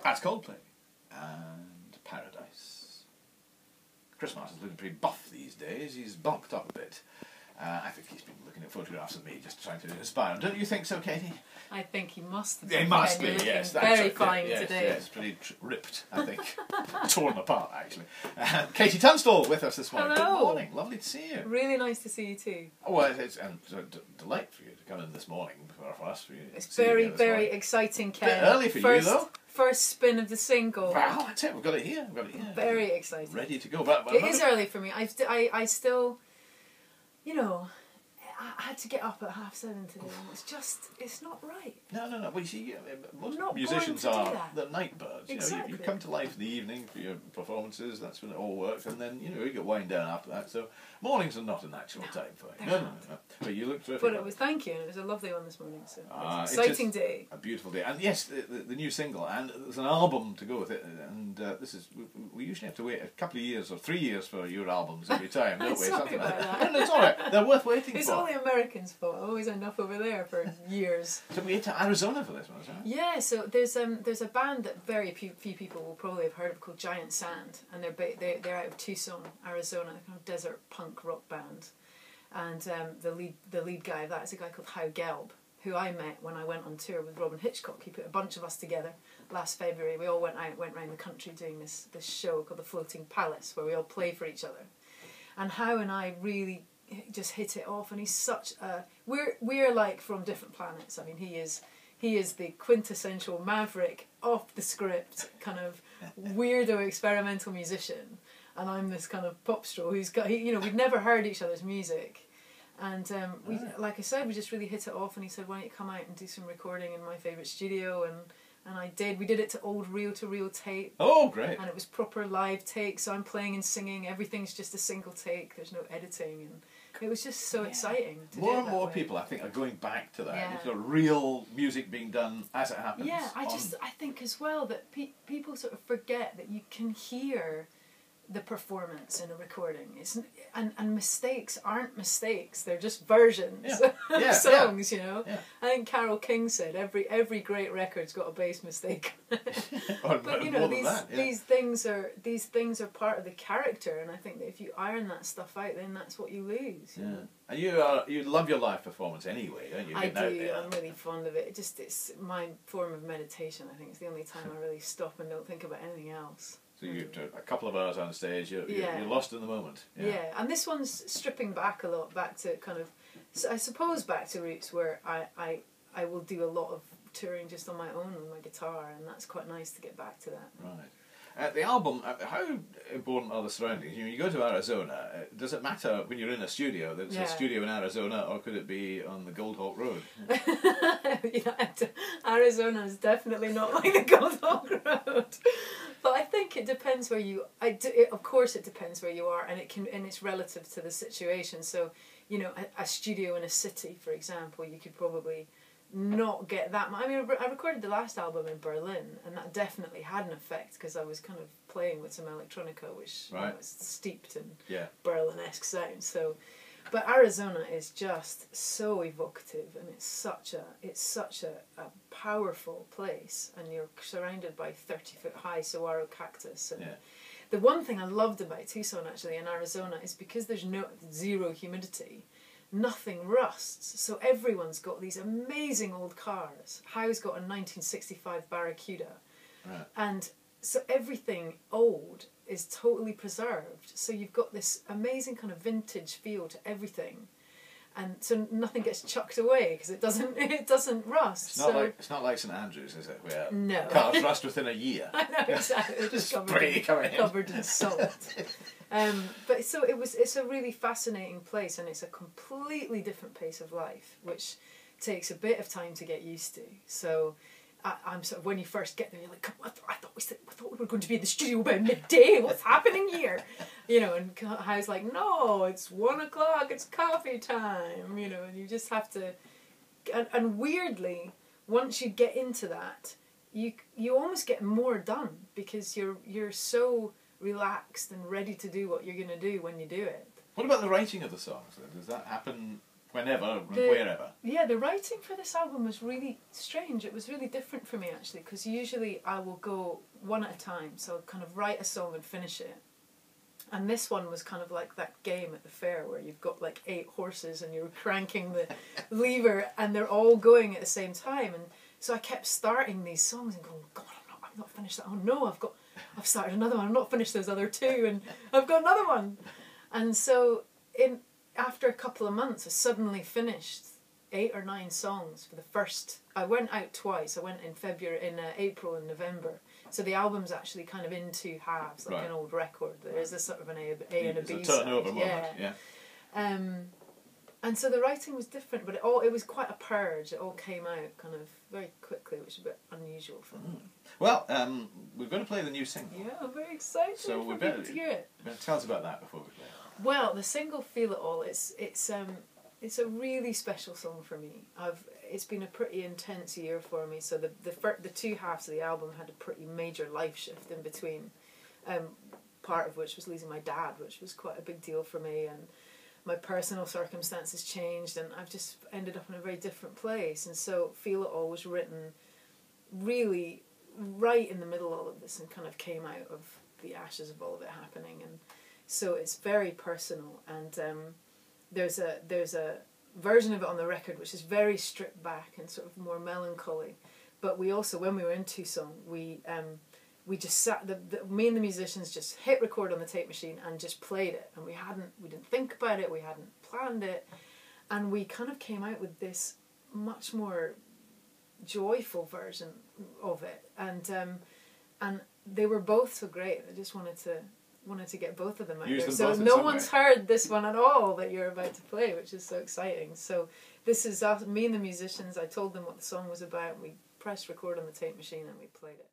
That's Coldplay. And Paradise. Chris Martin's looking pretty buff these days. He's bulked up a bit. I think he's been looking at photographs of me, just trying to inspire him. Don't you think so, Katie? I think he must have. He must be, yes. That's very right. fine yes, today. Yes, pretty ripped, I think. Torn apart, actually. Katie Tunstall with us this morning. Hello. Good morning. Lovely to see you. Really nice to see you too. Oh, well, it's a delight for you to come in this morning for us. For you It's very exciting, Ken. Bit early for you, though. First spin of the single. Wow, that's it. We've got it here. Very exciting. Ready to go. But It is early for me. I still, you know, I had to get up at 7:30 today, and it's not right. No. Well, you see, most Not musicians born to do are that. the night birds. Exactly. You come to life in the evening for your performances. That's when it all works, and then you get wind down after that. So mornings are not a natural time for you. No. But you look terrific. But it was, thank you, and it was a lovely one this morning. So it's an exciting day. A beautiful day, and yes, the new single, and there's an album to go with it. And this is we usually have to wait a couple of years or 3 years for your albums every time, don't we? Sorry about that. No, it's all right. They're worth waiting It's for. all the Americans' fault. I always end up over there for years. So we head to Arizona for this one, is that right? Yeah, so there's a band that very few people will probably have heard of called Giant Sand, and they're out of Tucson, Arizona. They're kind of desert punk rock band, and the lead guy of that is a guy called Hal Gelb, who I met when I went on tour with Robin Hitchcock. He put a bunch of us together last February. We all went around the country doing this show called the Floating Palace, where we all play for each other, and Hal and I really just hit it off, and he's such a we're like from different planets. I mean, he is the quintessential maverick, off the script kind of weirdo experimental musician, and I'm this kind of pop straw who's got we'd never heard each other's music, and we like I said, we just really hit it off, and he said, why don't you come out and do some recording in my favourite studio, and I did. We did it to old reel-to-reel tape. Oh, great. And it was proper live take, so I'm playing and singing, everything's just a single take, there's no editing, and it was just so exciting to do it More and that more way. people, I think, are going back to that. Yeah. You've got real music being done as it happens. Yeah, I think as well that people sort of forget that you can hear the performance in a recording. And mistakes aren't mistakes, they're just versions of songs, you know. Yeah. I think Carole King said every great record's got a bass mistake. But you know, these things are part of the character, and I think that if you iron that stuff out, then that's what you lose. You know? And you love your live performance anyway, don't you? I do. I'm really fond of it. It's my form of meditation. I think it's the only time I really stop and don't think about anything else. So you a couple of hours on stage, you're lost in the moment. Yeah, and this one's stripping back a lot, back to kind of, I suppose, back to roots, where I will do a lot of touring just on my own with my guitar, and that's quite nice to get back to that. Right. The album, how important are the surroundings? You go to Arizona, does it matter when you're in a studio that it's a studio in Arizona, or could it be on the Gold Hawk Road? Arizona is definitely not like the Gold Hawk Road. But I think it depends where you. Of course, it depends where you are, and it's relative to the situation. So, you know, a studio in a city, for example, you could probably not get that much. I mean, I recorded the last album in Berlin, and that definitely had an effect because I was kind of playing with some electronica, which was steeped in Berlin-esque sound. So, but Arizona is just so evocative, and it's such a powerful place, and you're surrounded by 30-foot high saguaro cactus. And the one thing I loved about Tucson actually in Arizona is because there's zero humidity. Nothing rusts, so everyone's got these amazing old cars. Howe's got a 1965 Barracuda, and so everything old is totally preserved. So you've got this amazing kind of vintage feel to everything, and so nothing gets chucked away because it doesn't rust. It's not like St Andrews, is it? Where no. Cars rust within a year. I know, exactly. They're just covered in salt. But so it's a really fascinating place, and it's a completely different pace of life, which takes a bit of time to get used to. So I'm sort of, when you first get there, you're like, I thought we were going to be in the studio by midday. What's happening here? You know, and I was like, no, it's 1 o'clock. It's coffee time. You know, and you just have to. And weirdly, once you get into that, you almost get more done because you're so relaxed and ready to do what you're going to do when you do it. What about the writing of the songs then? Does that happen whenever and wherever. Yeah, the writing for this album was really strange. It was really different for me, actually, because usually I will go one at a time. So I'll kind of write a song and finish it. And this one was kind of like that game at the fair where you've got like 8 horses and you're cranking the lever and they're all going at the same time. And so I kept starting these songs and going, God, I've not finished that. Oh no, I've started another one. I've not finished those other 2 and I've got another one. And so after a couple of months, I suddenly finished 8 or 9 songs for the first. I went out twice. I went in April and November. So the album's actually kind of in 2 halves, like an old record. There is a sort of an A and a B side. Turnover moment. Yeah. And so the writing was different, but it was quite a purge. It all came out kind of very quickly, which is a bit unusual for me. Well, we're going to play the new single. Yeah, I'm very excited for people to hear it. Tell us about that before we play it. Well, the single "Feel It All" it's a really special song for me. It's been a pretty intense year for me. So the 2 halves of the album had a pretty major life shift in between. Part of which was losing my dad, which was quite a big deal for me, and my personal circumstances changed, and I've just ended up in a very different place. And so "Feel It All" was written really right in the middle of all of this, and kind of came out of the ashes of all of it happening. And so it's very personal, and there's a version of it on the record which is very stripped back and sort of more melancholy. But we also, when we were in Tucson, we just sat, me and the musicians just hit record on the tape machine and just played it, and we didn't think about it, we hadn't planned it, and we kind of came out with this much more joyful version of it, and they were both so great. I just wanted to get both of them out there. So no one's heard this one at all that you're about to play, which is so exciting. So this is us, me and the musicians. I told them what the song was about, and we pressed record on the tape machine and we played it.